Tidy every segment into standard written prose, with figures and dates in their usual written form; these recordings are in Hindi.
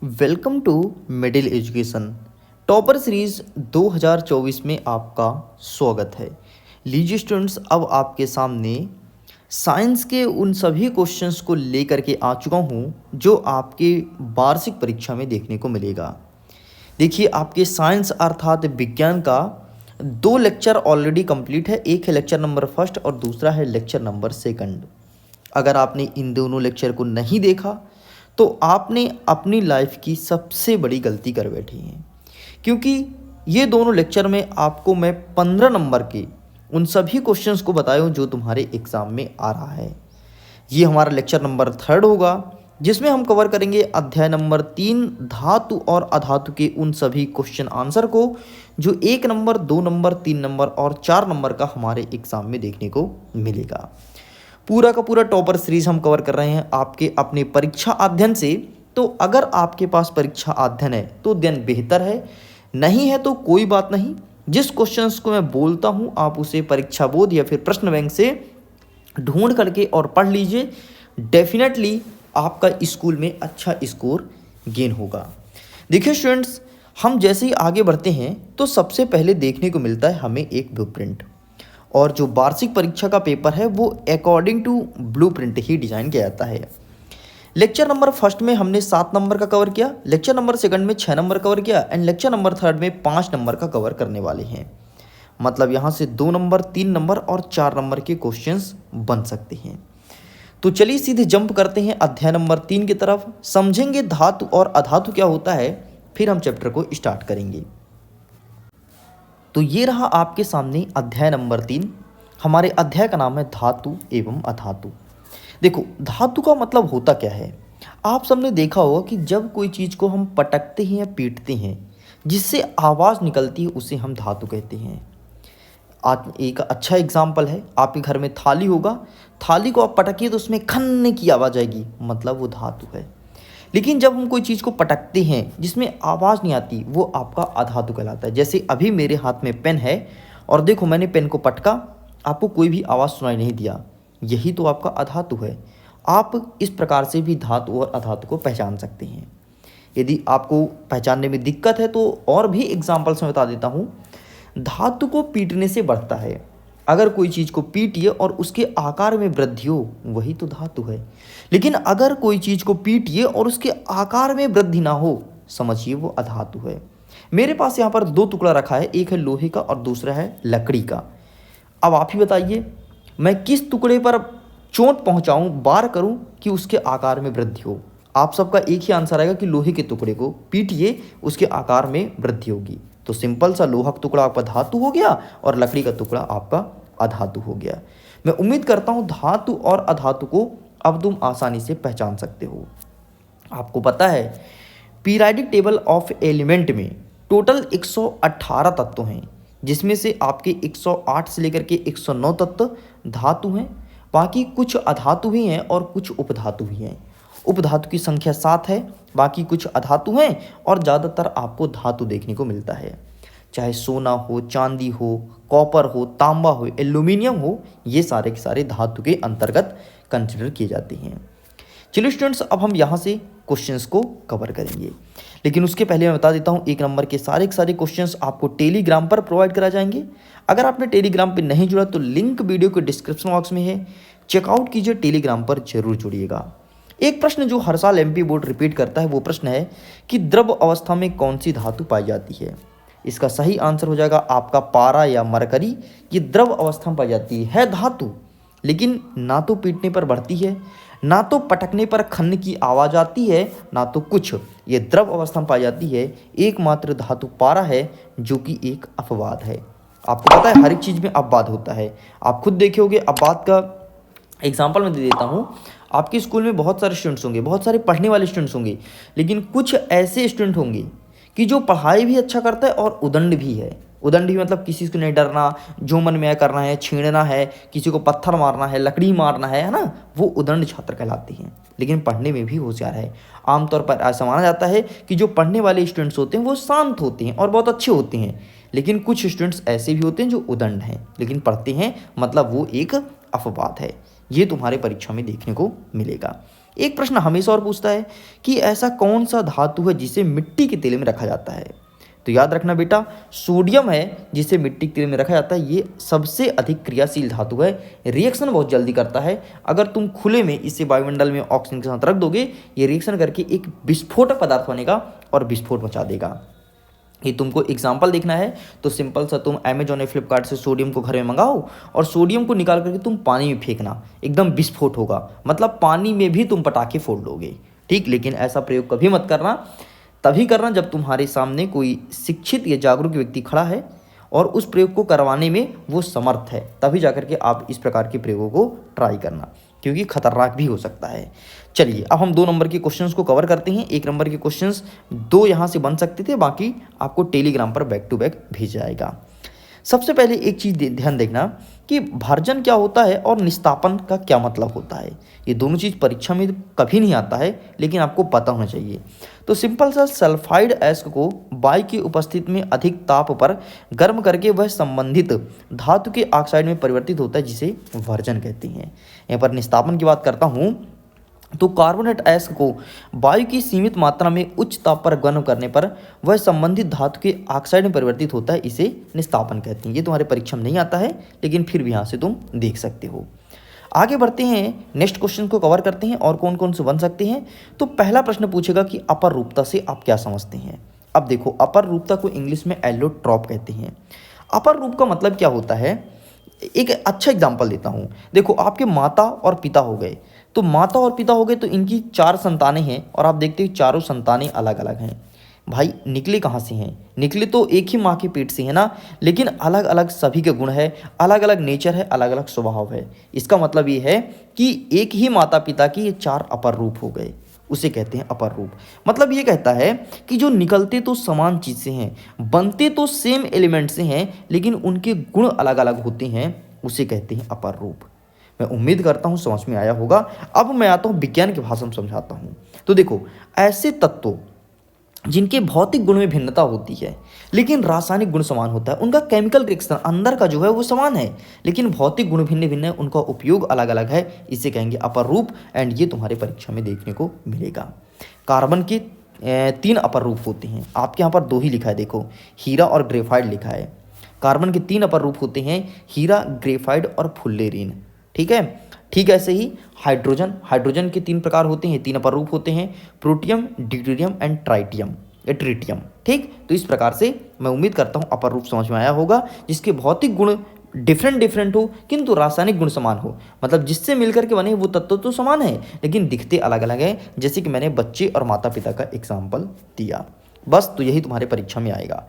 Welcome to middle education topper series 2024 में आपका स्वागत है। लीजिए स्टूडेंट्स, अब आपके सामने साइंस के उन सभी क्वेश्चंस को लेकर के आ चुका हूँ जो आपके वार्षिक परीक्षा में देखने को मिलेगा। देखिए, आपके साइंस अर्थात विज्ञान का 2 लेक्चर ऑलरेडी कंप्लीट है। एक है लेक्चर नंबर फर्स्ट और दूसरा है लेक्चर नंबर सेकंड। अगर आपने इन दोनों लेक्चर को नहीं देखा तो आपने अपनी लाइफ की सबसे बड़ी गलती कर बैठी है, क्योंकि ये दोनों लेक्चर में आपको मैं 15 नंबर के उन सभी क्वेश्चंस को बताया हूँ जो तुम्हारे एग्ज़ाम में आ रहा है। ये हमारा लेक्चर नंबर थर्ड होगा, जिसमें हम कवर करेंगे अध्याय नंबर 3 धातु और अधातु के उन सभी क्वेश्चन आंसर को जो 1 नंबर, 2 नंबर, 3 नंबर और 4 नंबर का हमारे एग्ज़ाम में देखने को मिलेगा। पूरा का पूरा टॉपर सीरीज हम कवर कर रहे हैं आपके अपने परीक्षा अध्ययन से। तो अगर आपके पास परीक्षा अध्ययन है तो दिन बेहतर है, नहीं है तो कोई बात नहीं। जिस क्वेश्चंस को मैं बोलता हूं आप उसे परीक्षा बोर्ड या फिर प्रश्न बैंक से ढूंढ करके और पढ़ लीजिए। डेफिनेटली आपका स्कूल में अच्छा स्कोर गेन होगा। देखिए स्टूडेंट्स, हम जैसे ही आगे बढ़ते हैं तो सबसे पहले देखने को मिलता है हमें एक ब्लूप्रिंट, और जो वार्षिक परीक्षा का पेपर है वो अकॉर्डिंग टू ब्लूप्रिंट ही डिजाइन किया जाता है। लेक्चर नंबर फर्स्ट में हमने 7 नंबर का कवर किया, लेक्चर नंबर सेकंड में 6 नंबर कवर किया एंड लेक्चर नंबर थर्ड में 5 नंबर का कवर करने वाले हैं। मतलब यहाँ से 2 नंबर, 3 नंबर और 4 नंबर के क्वेश्चंस बन सकते हैं। तो चलिए सीधे जंप करते हैं अध्याय नंबर 3 की तरफ, समझेंगे धातु और अधातु क्या होता है, फिर हम चैप्टर को स्टार्ट करेंगे। तो ये रहा आपके सामने अध्याय नंबर 3। हमारे अध्याय का नाम है धातु एवं अधातु। देखो, धातु का मतलब होता क्या है। आप सबने देखा होगा कि जब कोई चीज़ को हम पटकते हैं या पीटते हैं जिससे आवाज़ निकलती है उसे हम धातु कहते हैं। आज एक अच्छा एग्जाम्पल है, आपके घर में थाली होगा, थाली को आप पटकिए तो उसमें खन्ने की आवाज़ आएगी, मतलब वो धातु है। लेकिन जब हम कोई चीज़ को पटकते हैं जिसमें आवाज़ नहीं आती वो आपका अधातु कहलाता है। जैसे अभी मेरे हाथ में पेन है और देखो मैंने पेन को पटका, आपको कोई भी आवाज़ सुनाई नहीं दिया, यही तो आपका अधातु है। आप इस प्रकार से भी धातु और अधातु को पहचान सकते हैं। यदि आपको पहचानने में दिक्कत है तो और भी एग्जाम्पल्स में बता देता हूँ। धातु को पीटने से बढ़ता है। अगर कोई चीज़ को पीटिए और उसके आकार में वृद्धि हो वही तो धातु है। लेकिन अगर कोई चीज़ को पीटिए और उसके आकार में वृद्धि ना हो, समझिए वो अधातु है। मेरे पास यहाँ पर 2 टुकड़ा रखा है, एक है लोहे का और दूसरा है लकड़ी का। अब आप ही बताइए मैं किस टुकड़े पर चोट पहुँचाऊँ, वार करूँ कि उसके आकार में वृद्धि हो। आप सबका एक ही आंसर आएगा कि लोहे के टुकड़े को पीटिए उसके आकार में वृद्धि होगी। तो सिंपल सा लोहा का टुकड़ा आपका धातु हो गया और लकड़ी का टुकड़ा आपका अधातु हो गया। मैं उम्मीद करता हूँ धातु और अधातु को अब तुम आसानी से पहचान सकते हो। आपको पता है पीरियोडिक टेबल ऑफ एलिमेंट में टोटल 118 तत्व हैं, जिसमें से आपके 108 से लेकर के 109 तत्व धातु हैं। बाकी कुछ अधातु भी हैं और कुछ उपधातु भी हैं। उपधातु की संख्या 7 है, बाकी कुछ अधातु हैं और ज़्यादातर आपको धातु देखने को मिलता है। चाहे सोना हो, चांदी हो, कॉपर हो, तांबा हो, एल्यूमिनियम हो, ये सारे के सारे धातु के अंतर्गत कंसिडर किए जाते हैं। चलिए स्टूडेंट्स, अब हम यहाँ से क्वेश्चंस को कवर करेंगे, लेकिन उसके पहले मैं बता देता हूँ 1 नंबर के सारे क्वेश्चंस आपको टेलीग्राम पर प्रोवाइड करा जाएंगे। अगर आपने टेलीग्राम पर नहीं जुड़ा तो लिंक वीडियो के डिस्क्रिप्शन बॉक्स में है, चेकआउट कीजिए, टेलीग्राम पर जरूर जुड़िएगा। एक प्रश्न जो हर साल एमपी बोर्ड रिपीट करता है वो प्रश्न है कि द्रव अवस्था में कौन सी धातु पाई जाती है। इसका सही आंसर हो जाएगा आपका पारा या मरकरी। ये द्रव अवस्था में पाई जाती है धातु, लेकिन ना तो पीटने पर बढ़ती है, ना तो पटकने पर खन्न की आवाज़ आती है, ना तो कुछ। ये द्रव अवस्था में पाई जाती है। एकमात्र धातु पारा है जो कि एक अपवाद है। आपको पता है हर एक चीज़ में अपवाद होता है। आप खुद देखे होगे, अपवाद का एग्जाम्पल मैं दे देता हूँ। आपके स्कूल में बहुत सारे स्टूडेंट्स होंगे, बहुत सारे पढ़ने वाले स्टूडेंट्स होंगे, लेकिन कुछ ऐसे स्टूडेंट होंगे कि जो पढ़ाई भी अच्छा करता है और उदंड भी है। उदंड भी मतलब किसी से नहीं डरना, जो मन में करना है, छेड़ना है, किसी को पत्थर मारना है, लकड़ी मारना है ना, वो उदंड छात्र कहलाते हैं। लेकिन पढ़ने में भी होशियार है। आमतौर पर ऐसा माना जाता है कि जो पढ़ने वाले स्टूडेंट्स होते हैं वो शांत होते हैं और बहुत अच्छे होते हैं, लेकिन कुछ स्टूडेंट्स ऐसे भी होते हैं जो उदंड हैं लेकिन पढ़ते हैं, मतलब वो एक अपवाद है। ये तुम्हारे परीक्षा में देखने को मिलेगा। एक प्रश्न हमेशा और पूछता है कि ऐसा कौन सा धातु है जिसे मिट्टी के तेल में रखा जाता है। तो याद रखना बेटा, सोडियम है जिसे मिट्टी के तेल में रखा जाता है। ये सबसे अधिक क्रियाशील धातु है, रिएक्शन बहुत जल्दी करता है। अगर तुम खुले में इसे वायुमंडल में ऑक्सीजन के साथ रख दोगे, ये रिएक्शन करके एक विस्फोटक पदार्थ बनेगा और विस्फोट मचा देगा। ये तुमको एग्जाम्पल देखना है तो सिंपल सा तुम अमेजोन या फ्लिपकार्ट से सोडियम को घर में मंगाओ और सोडियम को निकाल करके तुम पानी में फेंकना, एकदम विस्फोट होगा, मतलब पानी में भी तुम पटाखे फोड़ लोगे। ठीक, लेकिन ऐसा प्रयोग कभी मत करना, तभी करना जब तुम्हारे सामने कोई शिक्षित या जागरूक व्यक्ति खड़ा है और उस प्रयोग को करवाने में वो समर्थ है, तभी जाकर के आप इस प्रकार के प्रयोगों को ट्राई करना, क्योंकि खतरनाक भी हो सकता है। चलिए अब हम 2 नंबर के क्वेश्चंस को कवर करते हैं। 1 नंबर के क्वेश्चंस 2 यहाँ से बन सकते थे, बाकी आपको टेलीग्राम पर बैक टू बैक भेजा जाएगा। सबसे पहले एक चीज़ ध्यान देखना कि भर्जन क्या होता है और निस्तापन का क्या मतलब होता है। ये दोनों चीज़ परीक्षा में कभी नहीं आता है, लेकिन आपको पता होना चाहिए। तो सिंपल सा, सल्फाइड एस्क को वायु की उपस्थिति में अधिक ताप पर गर्म करके वह संबंधित धातु के ऑक्साइड में परिवर्तित होता है, जिसे भर्जन कहते हैं। यहाँ पर निस्तापन की बात करता हूँ तो कार्बोनेट एस्क को वायु की सीमित मात्रा में उच्च ताप पर गर्म करने पर वह संबंधित धातु के ऑक्साइड में परिवर्तित होता है, इसे निस्तापन कहते हैं। ये तुम्हारे परीक्षा में नहीं आता है, लेकिन फिर भी यहाँ से तुम देख सकते हो। आगे बढ़ते हैं, नेक्स्ट क्वेश्चन को कवर करते हैं और कौन कौन से बन सकते हैं। तो पहला प्रश्न पूछेगा कि अपर रूपता से आप क्या समझते हैं। अब देखो, अपर रूपता को इंग्लिश में एलोट्रॉप कहते हैं। अपर रूप का मतलब क्या होता है, एक अच्छा एग्जाम्पल देता हूँ। देखो, आपके माता और पिता हो गए, तो माता और पिता हो गए तो इनकी 4 संतानें हैं और आप देखते हो चारों संतानें अलग अलग हैं। भाई निकले कहाँ से हैं? निकले तो एक ही माँ के पेट से है ना, लेकिन अलग अलग सभी के गुण है, अलग अलग नेचर है, अलग अलग स्वभाव है। इसका मतलब ये है कि एक ही माता पिता की ये 4 अपर रूप हो गए, उसे कहते हैं अपर रूप। मतलब ये कहता है कि जो निकलते तो समान चीज़ से हैं, बनते तो सेम एलिमेंट से हैं, लेकिन उनके गुण अलग अलग होते हैं, उसे कहते हैं अपर रूप। मैं उम्मीद करता हूँ समझ में आया होगा। अब मैं आता हूँ विज्ञान की भाषा में समझाता हूँ। तो देखो, ऐसे तत्वों जिनके भौतिक गुण में भिन्नता होती है लेकिन रासायनिक गुण समान होता है, उनका केमिकल रिएक्शन अंदर का जो है वो समान है, लेकिन भौतिक गुण भिन्न भिन्न है, उनका उपयोग अलग अलग है, इसे कहेंगे अपर रूप। एंड ये तुम्हारे परीक्षा में देखने को मिलेगा। कार्बन के 3 अपर रूप होते हैं, आपके यहाँ पर 2 ही लिखा है, देखो हीरा और ग्रेफाइट लिखा है। कार्बन के 3 अपर रूप होते हैं, हीरा, ग्रेफाइट और फुल्लेरीन। ठीक है, ठीक ऐसे ही हाइड्रोजन के 3 प्रकार होते हैं, 3 अपर रूप होते हैं, प्रोटियम, ड्यूटेरियम एंड ट्रिटियम। ठीक, तो इस प्रकार से मैं उम्मीद करता हूँ अपर रूप समझ में आया होगा, जिसके भौतिक गुण डिफरेंट हो किंतु रासायनिक गुण समान हो। मतलब जिससे मिलकर के बने वो तत्व तो समान है, लेकिन दिखते अलग अलग हैं, जैसे कि मैंने बच्चे और माता पिता का एग्जाम्पल दिया। बस, तो यही तुम्हारे परीक्षा में आएगा।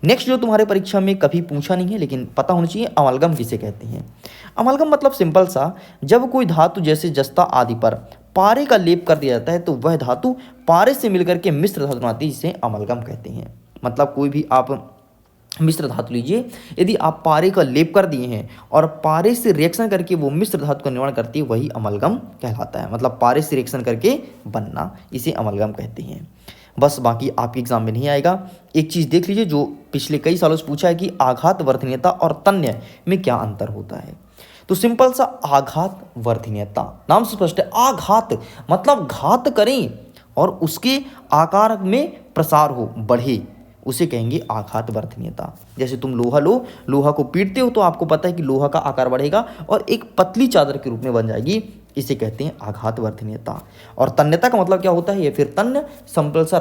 नेक्स्ट जो तुम्हारे परीक्षा में कभी पूछा नहीं है लेकिन पता होना चाहिए, अमलगम किसे कहते हैं। अमलगम मतलब सिंपल सा, जब कोई धातु जैसे जस्ता आदि पर पारे का लेप कर दिया जाता है तो वह धातु पारे से मिलकर के मिश्र धातु बनाती है, जिसे अमलगम कहते हैं। मतलब कोई भी आप मिश्र धातु लीजिए, यदि आप पारे का लेप कर दिए हैं और पारे से रिएक्शन करके वो मिश्र धातु का निर्माण करती है, वही अमलगम कहलाता है। मतलब पारे से रिएक्शन करके बनना, इसे अमलगम कहते हैं। बस, बाकी आपके एग्जाम में नहीं आएगा। एक चीज़ देख लीजिए जो पिछले कई सालों से पूछा है कि आघात वर्धनीयता और तन्य में क्या अंतर होता है। तो सिंपल सा, आघात वर्धनीयता नाम से स्पष्ट है। आघात मतलब घात करें और उसके आकार में प्रसार हो, बढ़े, उसे कहेंगे आघात वर्धनीयता। जैसे तुम लोहा लो, लोहा को पीटते हो तो आपको पता है कि लोहा का आकार बढ़ेगा और एक पतली चादर के रूप में बन जाएगी, इसे कहते हैं आघात वर्धनीयता। और तन्यता का मतलब क्या होता है, ये फिर तन्य। सिंपल सा,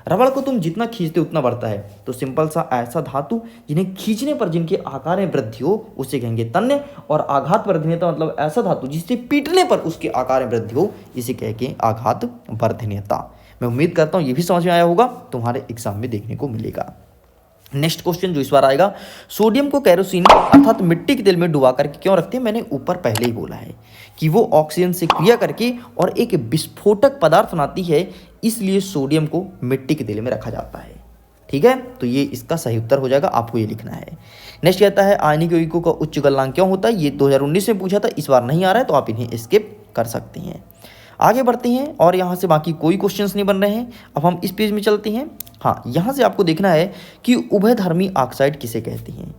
रबड़ को तुम जितना खींचते उतना बढ़ता है, तो सिंपल सा ऐसा धातु जिन्हें खींचने पर जिनके आकार में वृद्धि हो, उसे कहेंगे तन्य। और आघात वर्धनीयता मतलब ऐसा धातु जिससे पीटने पर उसके आकार में वृद्धि हो, इसे कहेंगे आघात वर्धनीयता। मैं उम्मीद करता हूँ ये भी समझ में आया होगा, तुम्हारे एग्जाम में देखने को मिलेगा। नेक्स्ट क्वेश्चन जो इस बार आएगा, सोडियम को कैरोसिन अर्थात मिट्टी के तेल में डुबा करके क्यों रखते हैं। मैंने ऊपर पहले ही बोला है कि वो ऑक्सीजन से क्रिया करके और एक विस्फोटक पदार्थ बनाती है, इसलिए सोडियम को मिट्टी के तेल में रखा जाता है। ठीक है, तो ये इसका सही उत्तर हो जाएगा, आपको ये लिखना है। नेक्स्ट कहता है, आयनिक यौगिकों का उच्च गलनांक क्यों होता है। ये 2019 में पूछा था, इस बार नहीं आ रहा है, तो आप इन्हें स्किप कर सकते हैं। आगे बढ़ते हैं और यहाँ से बाकी कोई क्वेश्चंस नहीं बन रहे हैं। अब हम इस पेज में चलते हैं। हाँ, यहाँ से आपको देखना है कि उभयधर्मी ऑक्साइड किसे कहते हैं।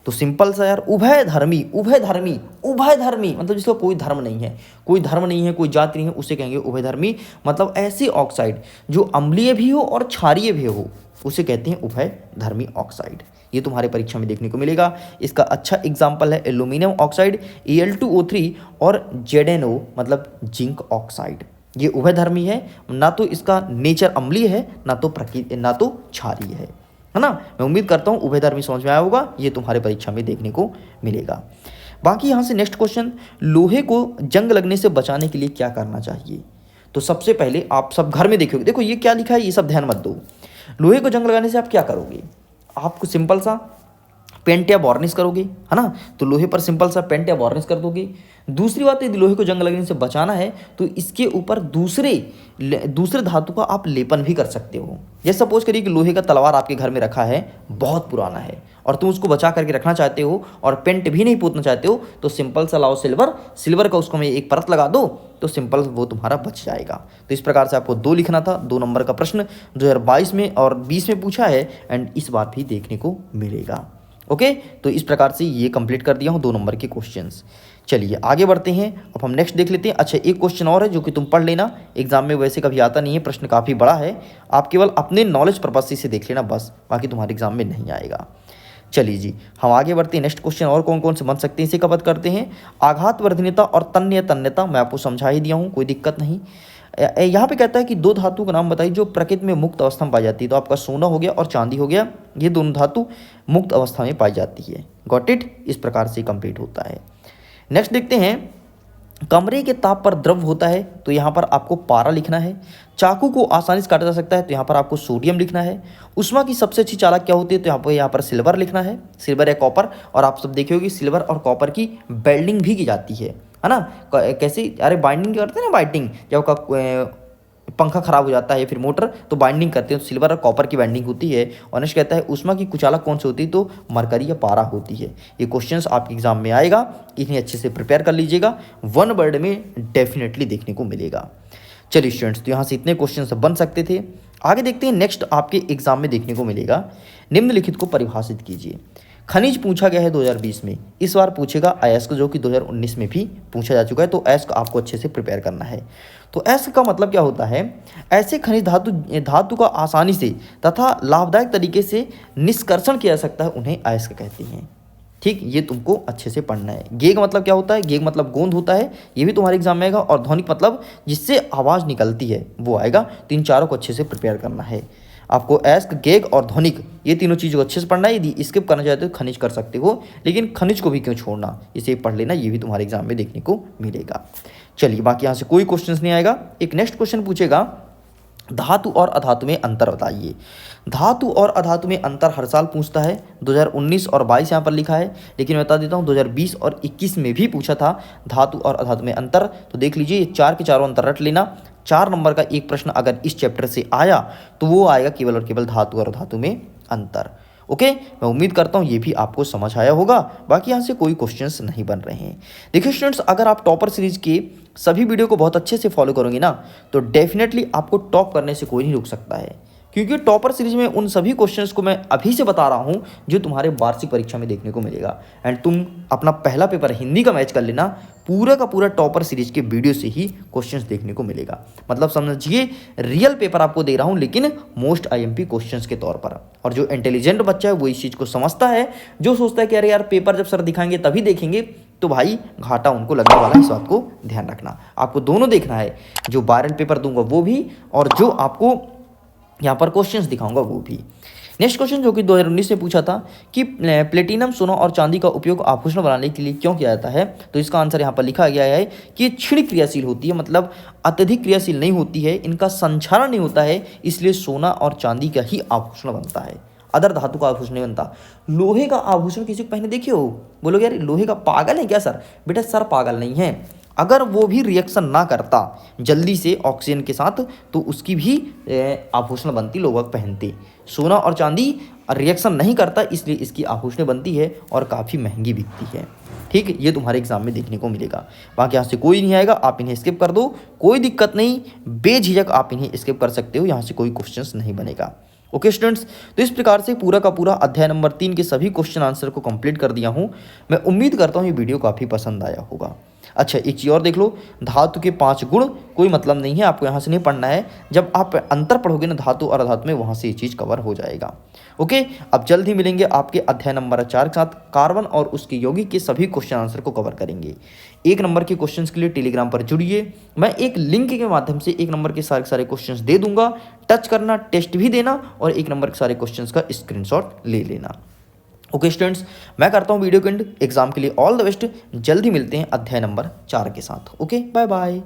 तो सिंपल सा यार, उभय धर्मी, उभय धर्मी, उभय धर्मी मतलब जिसका कोई धर्म नहीं है, कोई धर्म नहीं है, कोई जाति नहीं है, उसे कहेंगे उभय धर्मी। मतलब ऐसी ऑक्साइड जो अम्लीय भी हो और क्षारीय भी हो, उसे कहते हैं उभय धर्मी ऑक्साइड। ये तुम्हारे परीक्षा में देखने को मिलेगा। इसका अच्छा एग्जाम्पल है एल्यूमिनियम ऑक्साइड Al2O3 और ZnO मतलब जिंक ऑक्साइड। ये उभय धर्मी है, ना तो इसका नेचर अम्लीय है, ना तो प्रकृति, ना तो क्षारीय है ना। मैं उम्मीद करता हूँ उभय धर्मी समझ में आया होगा, ये तुम्हारे परीक्षा में देखने को मिलेगा। बाकी यहाँ से नेक्स्ट क्वेश्चन, लोहे को जंग लगने से बचाने के लिए क्या करना चाहिए। तो सबसे पहले आप सब घर में देखोगे, देखो ये क्या लिखा है, ये सब ध्यान मत दो। लोहे को जंग लगाने से आप क्या करोगे, आपको सिंपल सा पेंट या वार्निश करोगे, है ना। तो लोहे पर सिंपल सा पेंट या वार्निश कर दोगे। दूसरी बात, यदि लोहे को जंग लगने से बचाना है तो इसके ऊपर दूसरे धातु का आप लेपन भी कर सकते हो। जैसे सपोज करिए कि लोहे का तलवार आपके घर में रखा है, बहुत पुराना है, और तुम उसको बचा करके रखना चाहते हो और पेंट भी नहीं पोतना चाहते हो, तो सिंपल सा लाओ सिल्वर का उसको में एक परत लगा दो, तो सिंपल वो तुम्हारा बच जाएगा। तो इस प्रकार से आपको 2 लिखना था। 2 नंबर का प्रश्न 2022 में और 20 में पूछा है, एंड इस बार भी देखने को मिलेगा। ओके, तो इस प्रकार से ये कंप्लीट कर दिया हूँ 2 नंबर के क्वेश्चंस। चलिए आगे बढ़ते हैं, अब हम नेक्स्ट देख लेते हैं। अच्छा, एक क्वेश्चन और है जो कि तुम पढ़ लेना, एग्जाम में वैसे कभी आता नहीं है, प्रश्न काफ़ी बड़ा है, आप केवल अपने नॉलेज पर्पज से इसे देख लेना बस, बाकी तुम्हारे एग्जाम में नहीं आएगा। चलिए जी, हम आगे बढ़ते हैं। नेक्स्ट क्वेश्चन और कौन कौन से बन सकते हैं इसे कवर करते हैं। आघात वर्धनीयता और तन्य तन्यता मैं आपको समझा ही दिया हूँ, कोई दिक्कत नहीं। यहाँ पे कहता है कि 2 धातु का नाम बताइए जो प्रकृति में मुक्त अवस्था में पाई जाती है। तो आपका सोना हो गया और चांदी हो गया, ये दोनों धातु मुक्त अवस्था में पाई जाती है। गॉट इट, इस प्रकार से कंप्लीट होता है। नेक्स्ट देखते हैं, कमरे के ताप पर द्रव होता है, तो यहाँ पर आपको पारा लिखना है। चाकू को आसानी से काटा जा सकता है, तो यहाँ पर आपको सोडियम लिखना है। उष्मा की सबसे अच्छी चालक क्या होती है, तो यहाँ पर सिल्वर लिखना है, सिल्वर या कॉपर। और आप सब देखे होगे सिल्वर और कॉपर की वेल्डिंग भी की जाती है ना। कैसे, अरे बाइंडिंग करते हैं ना, बाइंडिंग जब का पंखा खराब हो जाता है या फिर मोटर, तो बाइंडिंग करते हैं, तो सिल्वर और कॉपर की बाइंडिंग होती है। और नेक्स्ट कहता है उष्मा की कुचालक कौन सी होती है, तो मरकरी या पारा होती है। ये क्वेश्चंस आपके एग्जाम में आएगा, इन्हें अच्छे से प्रिपेयर कर लीजिएगा, 1 वर्ड में डेफिनेटली देखने को मिलेगा। चलिए स्टूडेंट्स, तो यहाँ से इतने क्वेश्चन बन सकते थे। आगे देखते हैं, नेक्स्ट आपके एग्जाम में देखने को मिलेगा, निम्नलिखित को परिभाषित कीजिए। खनिज पूछा गया है 2020 में, इस बार पूछेगा अयस्क, जो कि 2019 में भी पूछा जा चुका है। तो अयस्क आपको अच्छे से प्रिपेयर करना है। तो अयस्क का मतलब क्या होता है, ऐसे खनिज धातु का आसानी से तथा लाभदायक तरीके से निष्कर्षण किया जा सकता है, उन्हें अयस्क कहते हैं। ठीक, ये तुमको अच्छे से पढ़ना है। गेग मतलब क्या होता है, गेग मतलब गोंद होता है, ये भी तुम्हारे एग्जाम में आएगा। और ध्वनिक मतलब जिससे आवाज़ निकलती है वो आएगा। तो इन चारों को अच्छे से प्रिपेयर करना है आपको। एस्क, गेग और ध्वनिक, ये तीनों चीज़ों को अच्छे से पढ़ना है। यदि स्किप करना चाहते हो खनिज कर सकते हो, लेकिन खनिज को भी क्यों छोड़ना, इसे पढ़ लेना, ये भी तुम्हारे एग्जाम में देखने को मिलेगा। चलिए, बाकी यहाँ से कोई क्वेश्चन नहीं आएगा। एक नेक्स्ट क्वेश्चन पूछेगा, धातु और अधातु में अंतर बताइए। धातु और अधातु में अंतर हर साल पूछता है, 2019 और 22 यहाँ पर लिखा है, लेकिन मैं बता देता हूँ 2020 और 21 में भी पूछा था धातु और अधातु में अंतर। तो देख लीजिए, ये 4 के चारों अंतर रट लेना। 4 नंबर का एक प्रश्न अगर इस चैप्टर से आया तो वो आएगा केवल और केवल धातु और अधातु में अंतर। ओके, मैं उम्मीद करता हूँ ये भी आपको समझ आया होगा। बाकी यहाँ से कोई क्वेश्चंस नहीं बन रहे हैं। देखिए स्टूडेंट्स, अगर आप टॉपर सीरीज के सभी वीडियो को बहुत अच्छे से फॉलो करोगे ना, तो डेफिनेटली आपको टॉप करने से कोई नहीं रोक सकता है। क्योंकि टॉपर सीरीज में उन सभी क्वेश्चंस को मैं अभी से बता रहा हूँ जो तुम्हारे वार्षिक परीक्षा में देखने को मिलेगा। एंड तुम अपना पहला पेपर हिंदी का मैच कर लेना, पूरा का पूरा टॉपर सीरीज के वीडियो से ही क्वेश्चंस देखने को मिलेगा। मतलब समझिए रियल पेपर आपको दे रहा हूँ, लेकिन मोस्ट आईएमपी क्वेश्चंस के तौर पर। और जो इंटेलिजेंट बच्चा है वो इस चीज़ को समझता है, जो सोचता है कि अरे यार पेपर जब सर दिखाएंगे तभी देखेंगे, तो भाई घाटा उनको लगने वाला है। इस बात को ध्यान रखना, आपको दोनों देखना है, जो वायरल पेपर दूंगा वो भी, और जो आपको यहाँ पर क्वेश्चंस दिखाऊंगा वो भी। नेक्स्ट क्वेश्चन जो कि 2019 में पूछा था कि प्लेटिनम, सोना और चांदी का उपयोग आभूषण बनाने के लिए क्यों किया जाता है, तो इसका आंसर यहाँ पर लिखा गया है कि क्षणिक क्रियाशील होती है, मतलब अत्यधिक क्रियाशील नहीं होती है, इनका संचारण नहीं होता है, इसलिए सोना और चांदी का ही आभूषण बनता है, अदर धातु का आभूषण नहीं बनता। लोहे का आभूषण किसी को पहने देखे हो, बोलोगे यार लोहे का पागल है क्या सर? बेटा सर पागल नहीं है, अगर वो भी रिएक्शन ना करता जल्दी से ऑक्सीजन के साथ तो उसकी भी आभूषण बनती, लोग पहनते। सोना और चांदी रिएक्शन नहीं करता, इसलिए इसकी आभूषण बनती है और काफ़ी महंगी बिकती है। ठीक, ये तुम्हारे एग्जाम में देखने को मिलेगा। बाकी यहाँ से कोई नहीं आएगा, आप इन्हें स्किप कर दो, कोई दिक्कत नहीं, बेझिझक आप इन्हें स्किप कर सकते हो, यहाँ से कोई क्वेश्चंस नहीं बनेगा। ओके स्टूडेंट्स, तो इस प्रकार से पूरा का पूरा अध्याय नंबर 3 के सभी क्वेश्चन आंसर को कंप्लीट कर दिया हूँ। मैं उम्मीद करता हूँ ये वीडियो काफ़ी पसंद आया होगा। अच्छा, एक चीज़ और देख लो, धातु के 5 गुण कोई मतलब नहीं है, आपको यहाँ से नहीं पढ़ना है। जब आप अंतर पढ़ोगे ना धातु और अधातु में, वहाँ से ये चीज़ कवर हो जाएगा। ओके, अब जल्द ही मिलेंगे आपके अध्याय नंबर 4 के साथ। कार्बन और उसके यौगिक के सभी क्वेश्चन आंसर को कवर करेंगे। 1 नंबर के क्वेश्चंस के लिए टेलीग्राम पर जुड़िए। मैं एक लिंक के माध्यम से 1 नंबर के सारे क्वेश्चंस दे दूंगा। टच करना, टेस्ट भी देना और 1 नंबर के सारे क्वेश्चंस का स्क्रीनशॉट ले लेना। ओके स्टूडेंट्स, मैं करता हूँ वीडियो के एंड। एग्जाम के लिए ऑल द बेस्ट। जल्द ही मिलते हैं अध्याय नंबर 4 के साथ। Okay, bye bye.